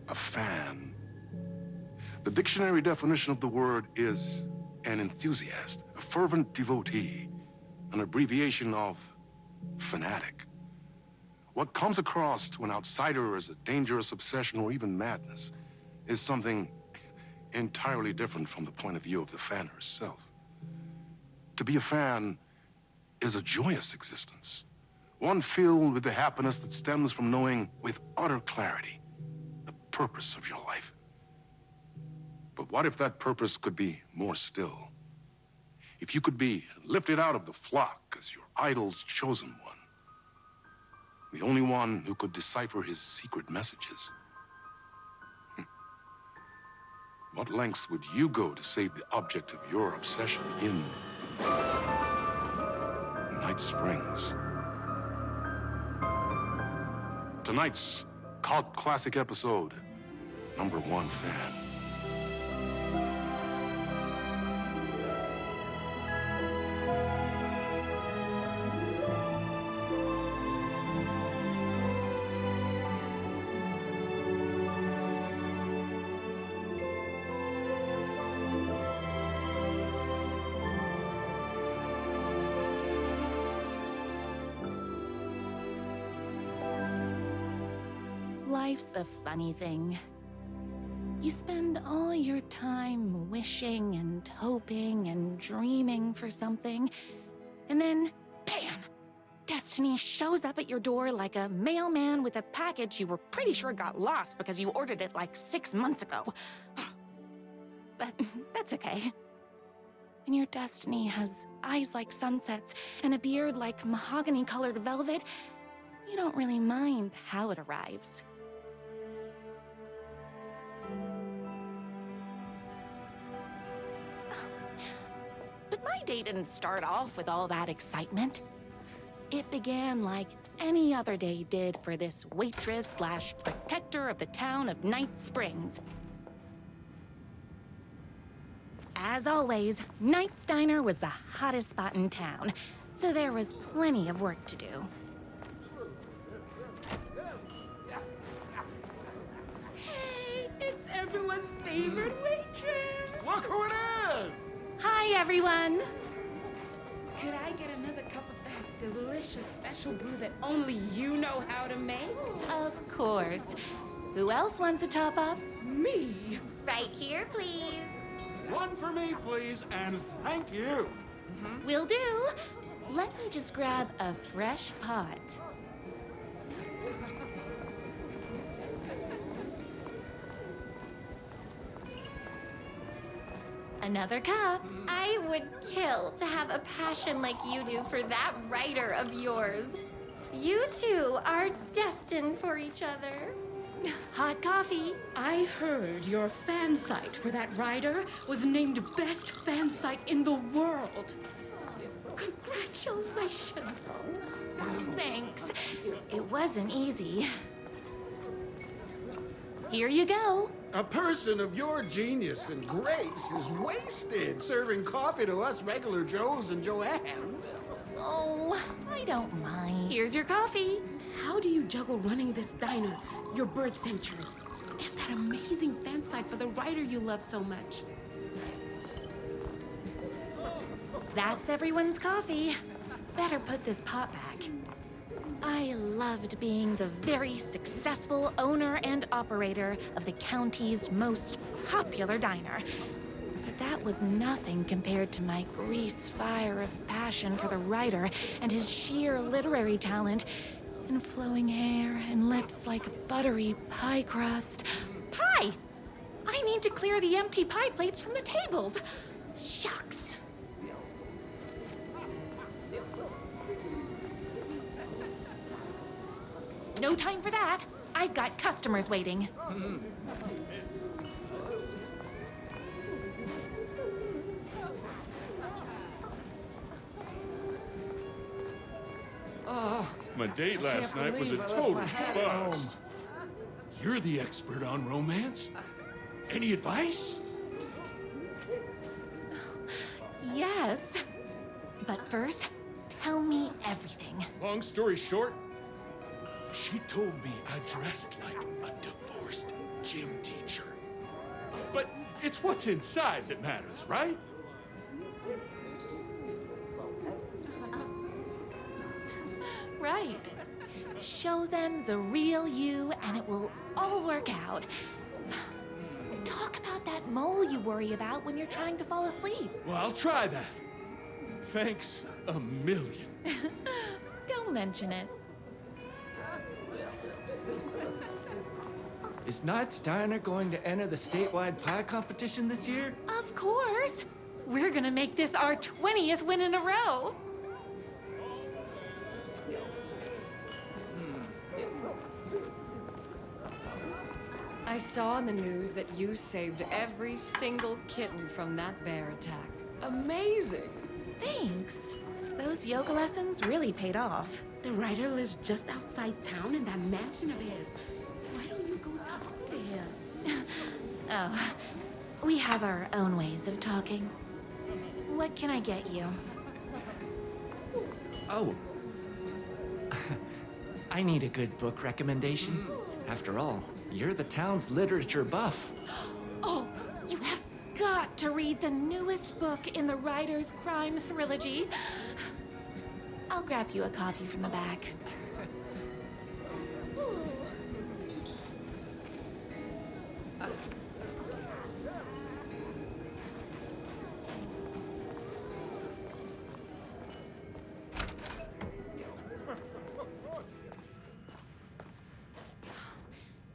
a fan. The dictionary definition of the word is an enthusiast, a fervent devotee, an abbreviation of fanatic. What comes across to an outsider as a dangerous obsession or even madness is something entirely different from the point of view of the fan herself. To be a fan is a joyous existence, one filled with the happiness that stems from knowing with utter clarity the purpose of your life. But what if that purpose could be more still? If you could be lifted out of the flock as your idol's chosen one, the only one who could decipher his secret messages. What lengths would you go to save the object of your obsession in Night Springs? Tonight's cult classic episode, number 1 fan. Life's a funny thing. You spend all your time wishing and hoping and dreaming for something, and then, bam! Destiny shows up at your door like a mailman with a package you were pretty sure got lost because you ordered it like 6 months ago. But that's okay. When your destiny has eyes like sunsets and a beard like mahogany-colored velvet, you don't really mind how it arrives. But my day didn't start off with all that excitement. It began like any other day did for this waitress/protector of the town of Night Springs. As always, Knight's Diner was the hottest spot in town, so there was plenty of work to do. Hey, it's everyone's favorite waitress! Look who it is! Hi, everyone! Could I get another cup of that delicious special brew that only you know how to make? Of course. Who else wants a top-up? Me? Right here, please. One for me, please, and thank you. Will do. Let me just grab a fresh pot. Another cup. I would kill to have a passion like you do for that writer of yours. You two are destined for each other. Hot coffee. I heard your fan site for that writer was named best fan site in the world. Congratulations. Thanks. It wasn't easy. Here you go. A person of your genius and grace is wasted serving coffee to us regular Joes and Joannes. Oh, I don't mind. Here's your coffee. How do you juggle running this diner, your birth sanctuary, and that amazing fan site for the writer you love so much? That's everyone's coffee. Better put this pot back. I loved being the very successful owner and operator of the county's most popular diner. But that was nothing compared to my grease fire of passion for the writer and his sheer literary talent and flowing hair and lips like buttery pie crust. Pie! I need to clear the empty pie plates from the tables. Shucks. No time for that. I've got customers waiting. My date last night was a total bust. You're the expert on romance. Any advice? Yes. But first, tell me everything. Long story short, She told me I dressed like a divorced gym teacher. But it's what's inside that matters, right? Right. Show them the real you, and it will all work out. Talk about that mole you worry about when you're trying to fall asleep. Well, I'll try that. Thanks a million. Don't mention it. Is Knight's Diner going to enter the statewide pie competition this year? Of course. We're gonna make this our 20th win in a row. I saw in the news that you saved every single kitten from that bear attack. Amazing! Thanks. Those yoga lessons really paid off. The writer lives just outside town in that mansion of his. Why don't you go talk to him? Oh, we have our own ways of talking. What can I get you? Oh. I need a good book recommendation. After all, you're the town's literature buff. Oh, you have got to read the newest book in the Writer's Crime Trilogy. I'll grab you a copy from the back.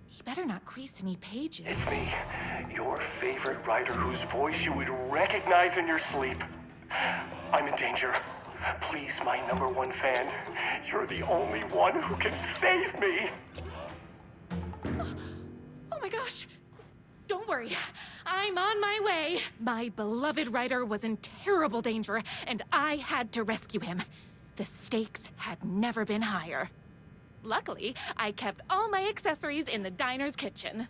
You better not crease any pages. It's me, your favorite writer whose voice you would recognize in your sleep. I'm in danger. Please, my #1 fan, you're the only one who can save me. Oh my gosh! Don't worry, I'm on my way. My beloved writer was in terrible danger, and I had to rescue him. The stakes had never been higher. Luckily, I kept all my accessories in the diner's kitchen.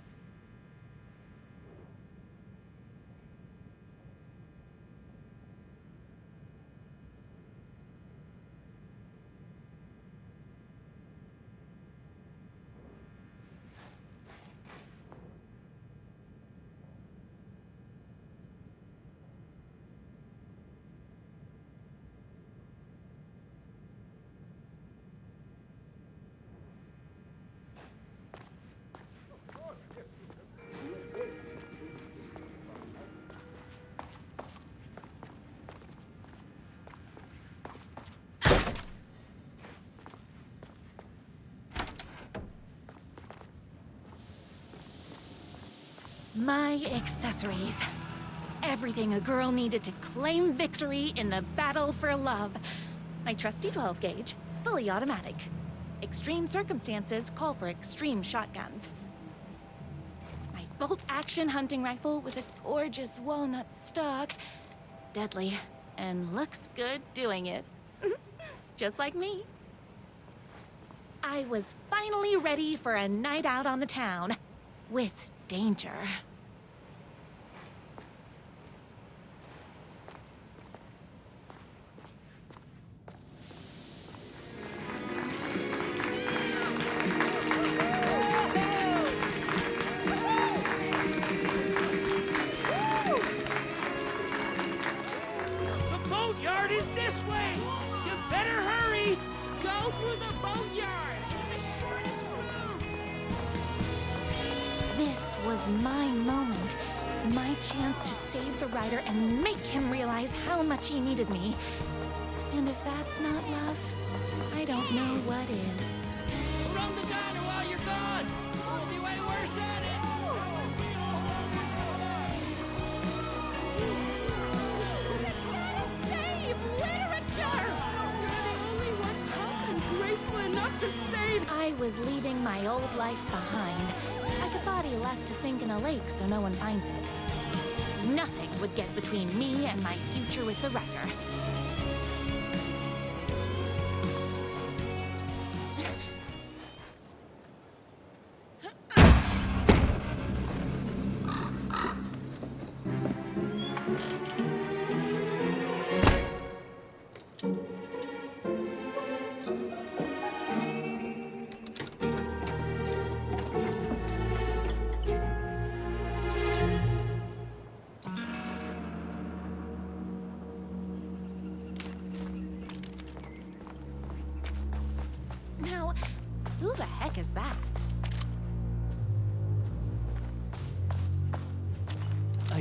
My accessories. Everything a girl needed to claim victory in the battle for love. My trusty 12 gauge, fully automatic. Extreme circumstances call for extreme shotguns. My bolt-action hunting rifle with a gorgeous walnut stock. Deadly, and looks good doing it. Just like me. I was finally ready for a night out on the town. With danger. The boatyard is this way! You better hurry! Go through the boatyard! It's the shortest route! This was my moment. My chance to save the writer and make him realize how much he needed me. And if that's not love, I don't know what is. Run the diner while you're gone! We'll be way worse at it! Save literature! You're the only one tough and graceful enough to save. I was leaving my old life behind. Like a body left to sink in a lake so no one finds it. Nothing would get between me and my future with the writer.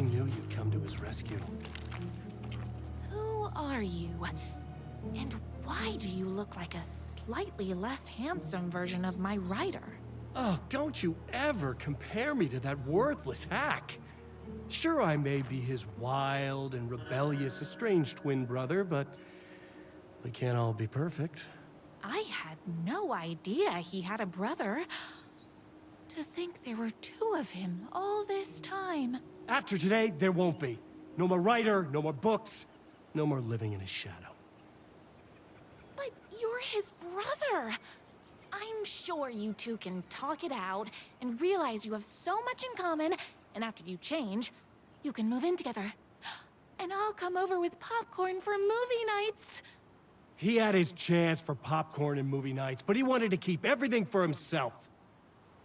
knew you'd come to his rescue. Who are you? And why do you look like a slightly less handsome version of my writer? Oh, don't you ever compare me to that worthless hack. Sure, I may be his wild and rebellious estranged twin brother, but we can't all be perfect. I had no idea he had a brother. To think there were two of him all this time. After today, there won't be. No more writer, no more books, no more living in his shadow. But you're his brother. I'm sure you two can talk it out and realize you have so much in common, and after you change, you can move in together. And I'll come over with popcorn for movie nights. He had his chance for popcorn and movie nights, but he wanted to keep everything for himself.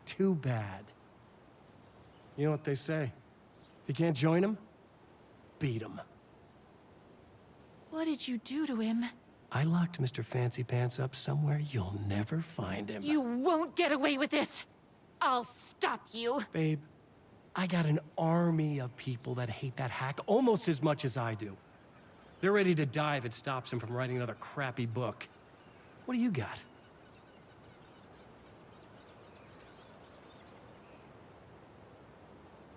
Too bad. You know what they say? If you can't join him, beat him. What did you do to him? I locked Mr. Fancy Pants up somewhere you'll never find him. You won't get away with this. I'll stop you. Babe, I got an army of people that hate that hack almost as much as I do. They're ready to die if it stops him from writing another crappy book. What do you got?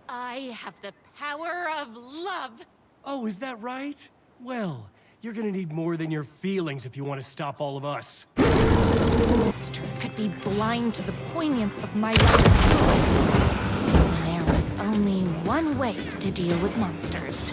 I have the power of love. Oh, is that right? Well, you're gonna need more than your feelings if you want to stop all of us. Monster could be blind to the poignance of my writer's voice. There was only one way to deal with monsters.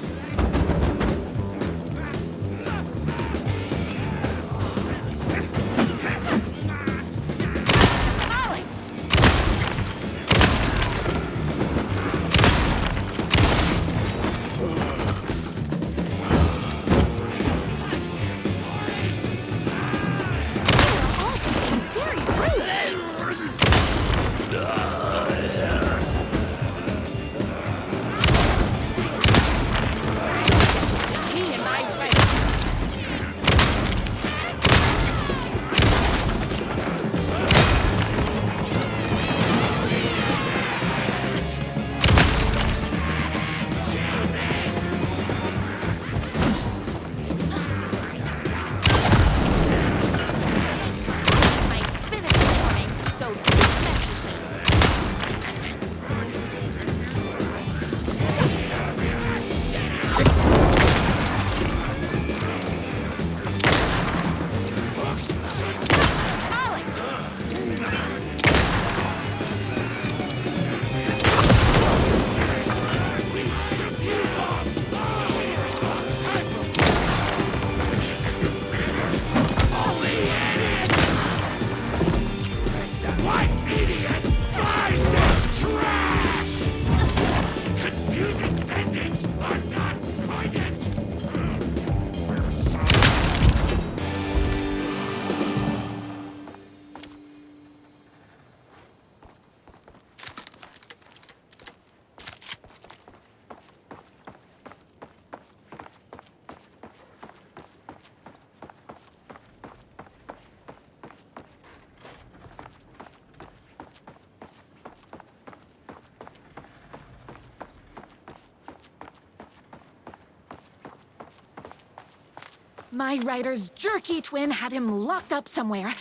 My writer's jerky twin had him locked up somewhere,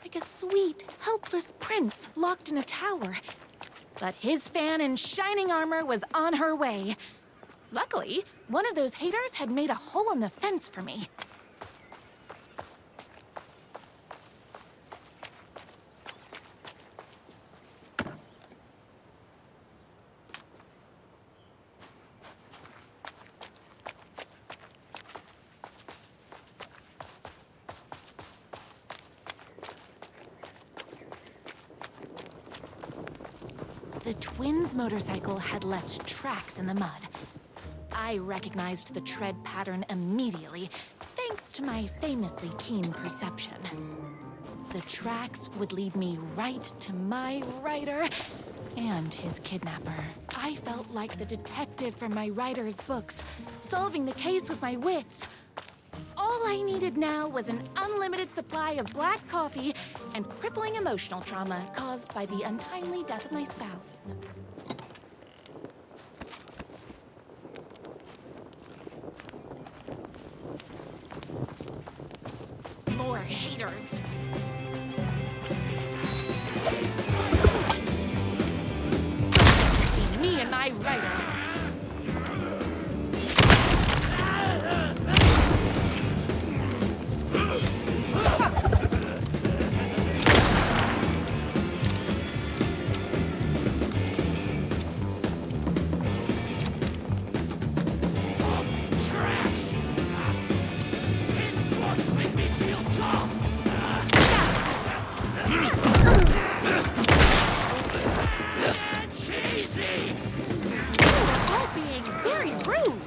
like a sweet, helpless prince locked in a tower. But his fan in shining armor was on her way. Luckily, one of those haters had made a hole in the fence for me. The twins' motorcycle had left tracks in the mud. I recognized the tread pattern immediately, thanks to my famously keen perception. The tracks would lead me right to my writer and his kidnapper. I felt like the detective from my writer's books, solving the case with my wits. All I needed now was an unlimited supply of black coffee and crippling emotional trauma caused by the untimely death of my spouse. traitors. Between me and my rider. All being very rude.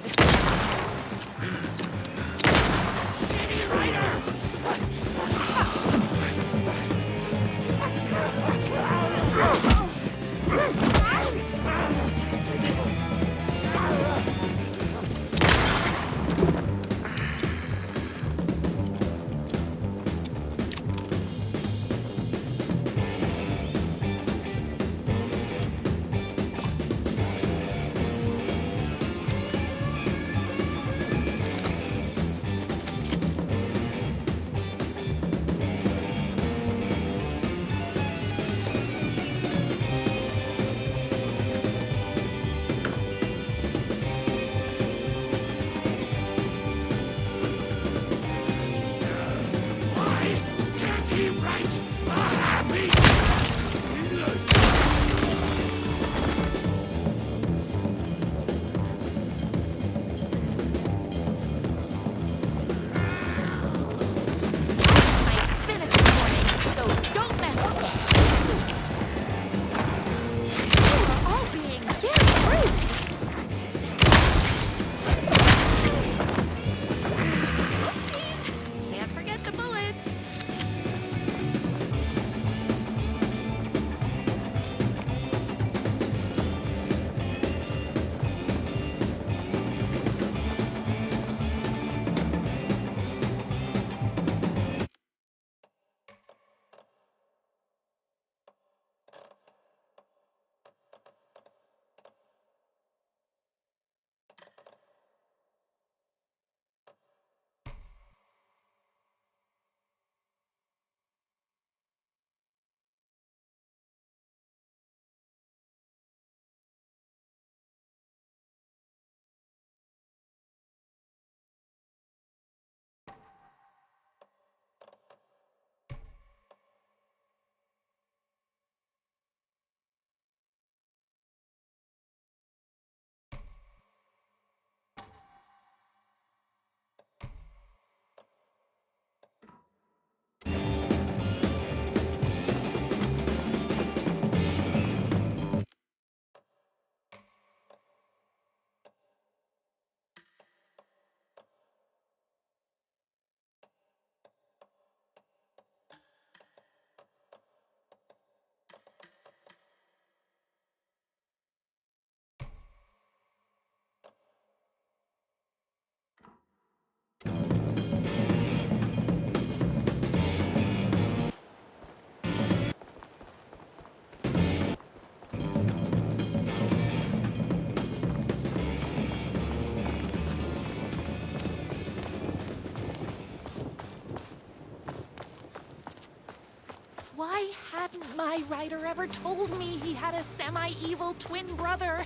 Why hadn't my rider ever told me he had a semi-evil twin brother?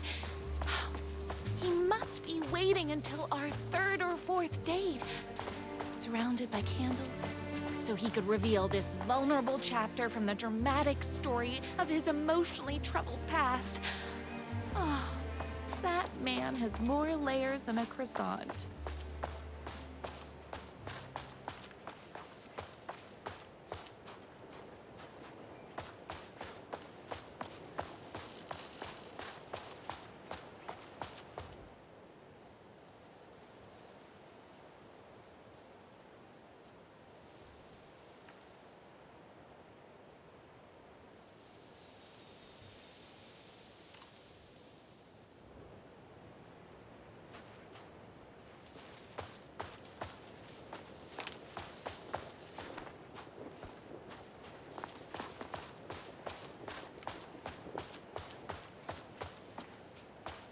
He must be waiting until our third or fourth date, surrounded by candles, so he could reveal this vulnerable chapter from the dramatic story of his emotionally troubled past. Oh, that man has more layers than a croissant.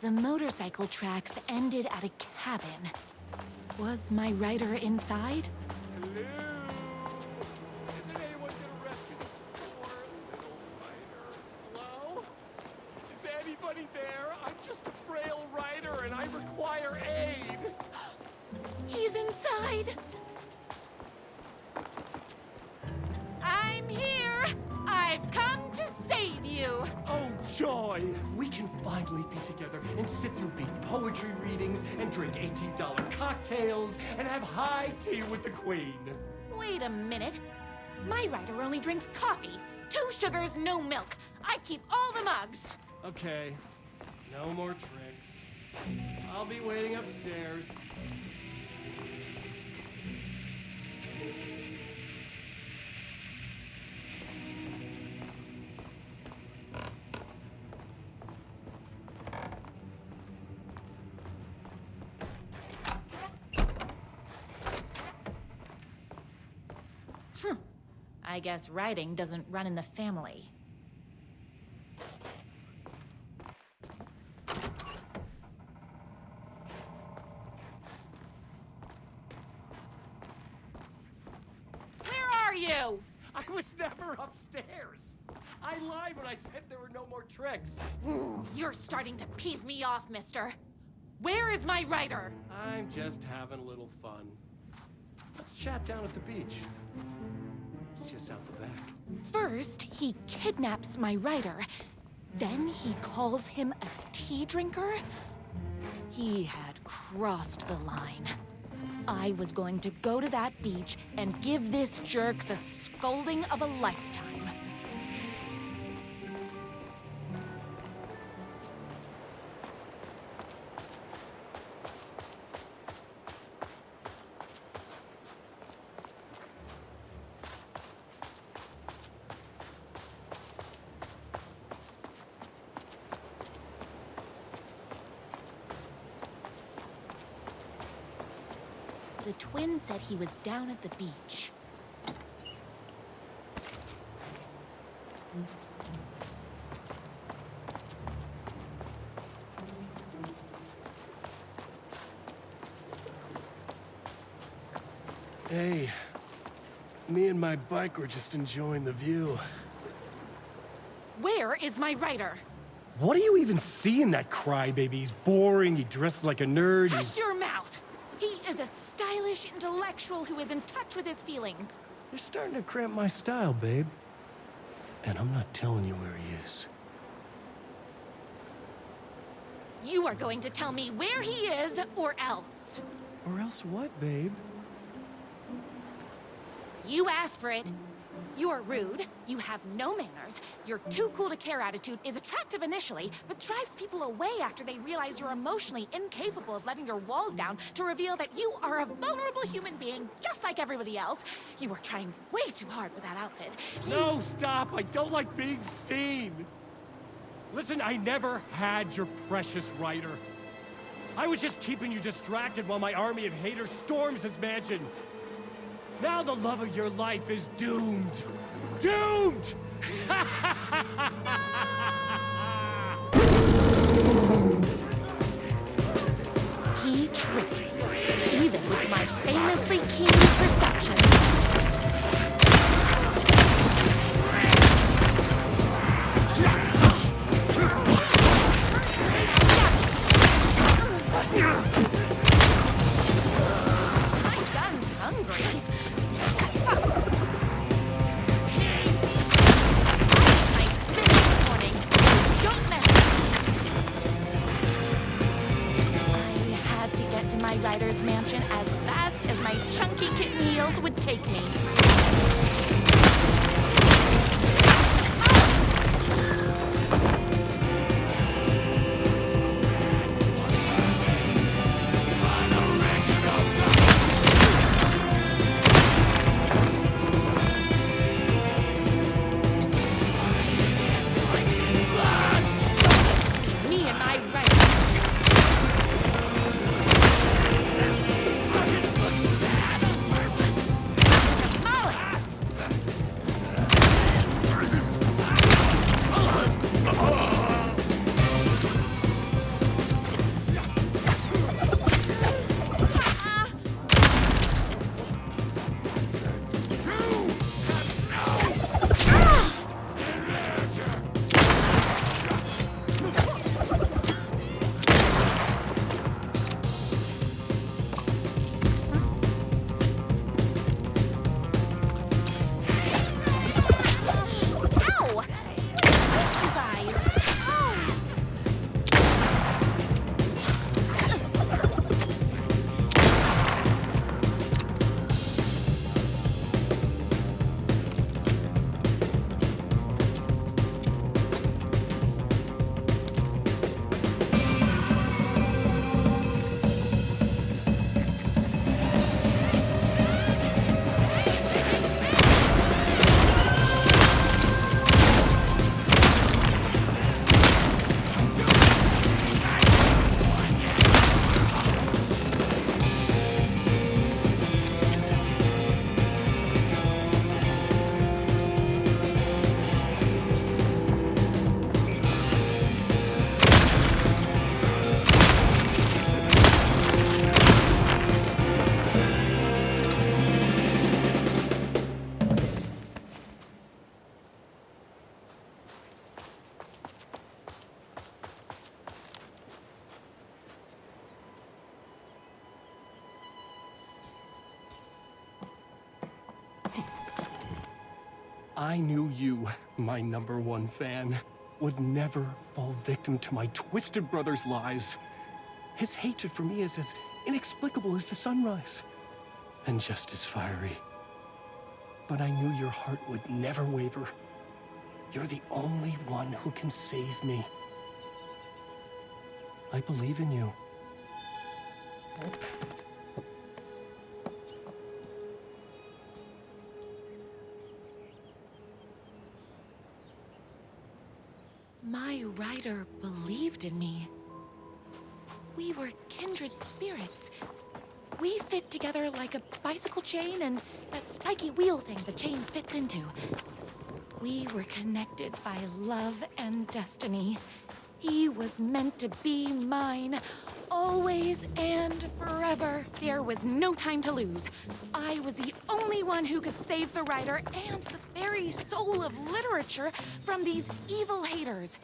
The motorcycle tracks ended at a cabin. Was my rider inside? there. I'm just a frail writer and I require aid. He's inside. I'm here. I've come to save you. Oh, joy! We can finally be together and sit through big poetry readings and drink $18 cocktails and have high tea with the Queen. Wait a minute. My writer only drinks coffee. 2 sugars, no milk. I keep all the mugs. Okay, no more tricks. I'll be waiting upstairs. I guess writing doesn't run in the family. Where are you? I was never upstairs. I lied when I said there were no more tricks. You're starting to piss me off, mister. Where is my writer? I'm just having a little fun. Let's chat down at the beach. It's just out the back. First, he kidnaps my writer. Then he calls him a tea drinker. He had crossed the line. I was going to go to that beach and give this jerk the scolding of a lifetime. The twin said he was down at the beach. Hey, me and my bike were just enjoying the view. Where is my writer? What do you even see in that crybaby? He's boring, he dresses like a nerd, Hush your mouth! He is a stylish intellectual who is in touch with his feelings. You're starting to cramp my style, babe. And I'm not telling you where he is. You are going to tell me where he is, or else. Or else what, babe? You asked for it. You're rude, you have no manners, your too cool to care attitude is attractive initially, but drives people away after they realize you're emotionally incapable of letting your walls down to reveal that you are a vulnerable human being just like everybody else. You are trying way too hard with that outfit. No, stop! I don't like being seen! Listen, I never had your precious writer. I was just keeping you distracted while my army of haters storms his mansion. Now the love of your life is doomed! Doomed! He tricked me, even with my famously keen perception. My gun's hungry. My spin this morning. Don't mess I had to get to my writer's mansion as fast as my chunky kitten heels would take me. Me and my writer. Tamales! I knew you, my #1 fan, would never fall victim to my twisted brother's lies. His hatred for me is as inexplicable as the sunrise, and just as fiery. But I knew your heart would never waver. You're the only one who can save me. I believe in you. My rider believed in me. We were kindred spirits. We fit together like a bicycle chain and that spiky wheel thing the chain fits into. We were connected by love and destiny. He was meant to be mine, always and forever. There was no time to lose. I was the only one who could save the writer and the very soul of literature from these evil haters.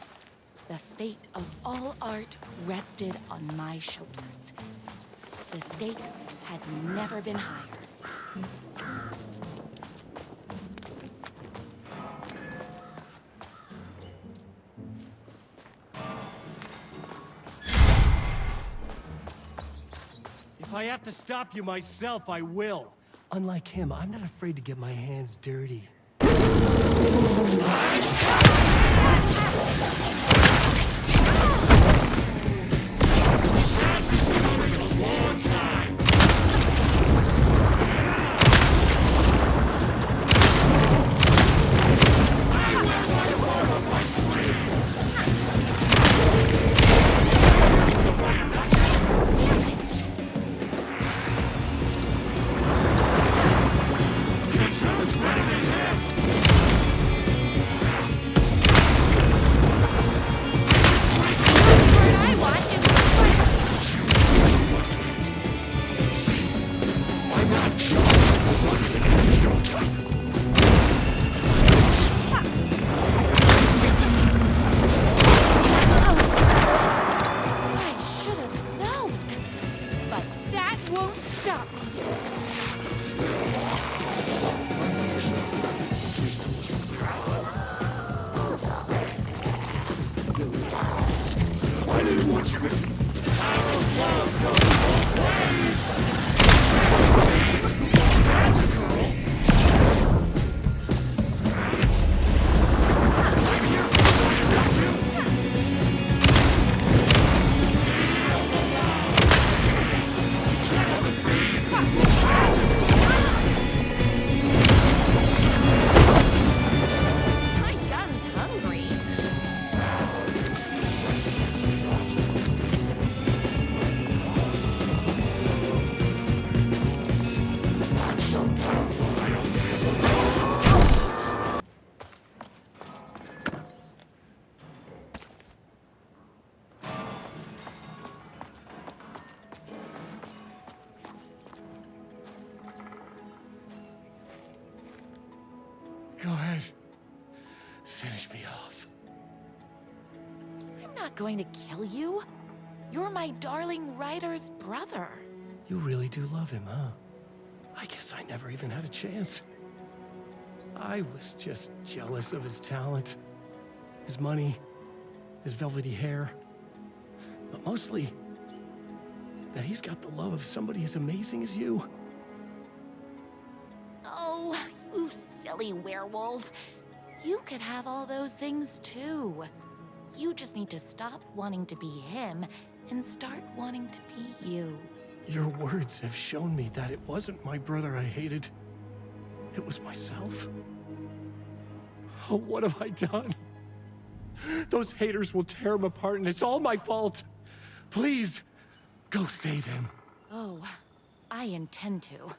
The fate of all art rested on my shoulders. The stakes had never been higher. If I have to stop you myself, I will. Unlike him, I'm not afraid to get my hands dirty. Go ahead. Finish me off. I'm not going to kill you. You're my darling writer's brother. You really do love him, huh? I guess I never even had a chance. I was just jealous of his talent, his money, his velvety hair. But mostly, that he's got the love of somebody as amazing as you. Oh, you silly werewolf. You could have all those things too. You just need to stop wanting to be him and start wanting to be you. Your words have shown me that it wasn't my brother I hated. It was myself. Oh, what have I done? Those haters will tear him apart, and it's all my fault. Please, go save him. Oh, I intend to.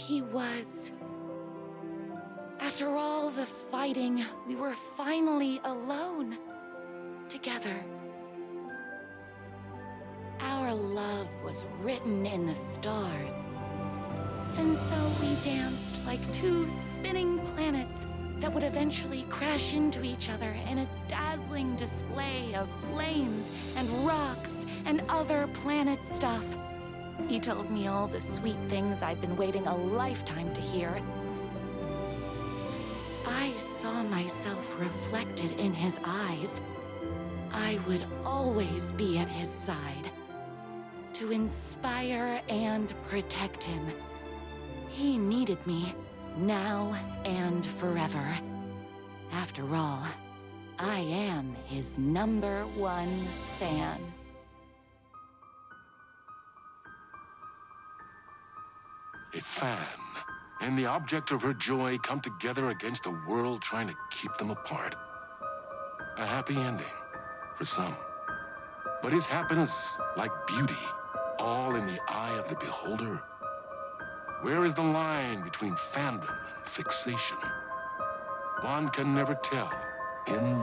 he was. After all the fighting, we were finally alone. Together. Our love was written in the stars. And so we danced like two spinning planets that would eventually crash into each other in a dazzling display of flames and rocks and other planet stuff. He told me all the sweet things I'd been waiting a lifetime to hear. I saw myself reflected in his eyes. I would always be at his side, to inspire and protect him. He needed me, now and forever. After all, I am his #1 fan. A fan and the object of her joy come together against a world trying to keep them apart. A happy ending for some. But is happiness, like beauty, all in the eye of the beholder? Where is the line between fandom and fixation? One can never tell in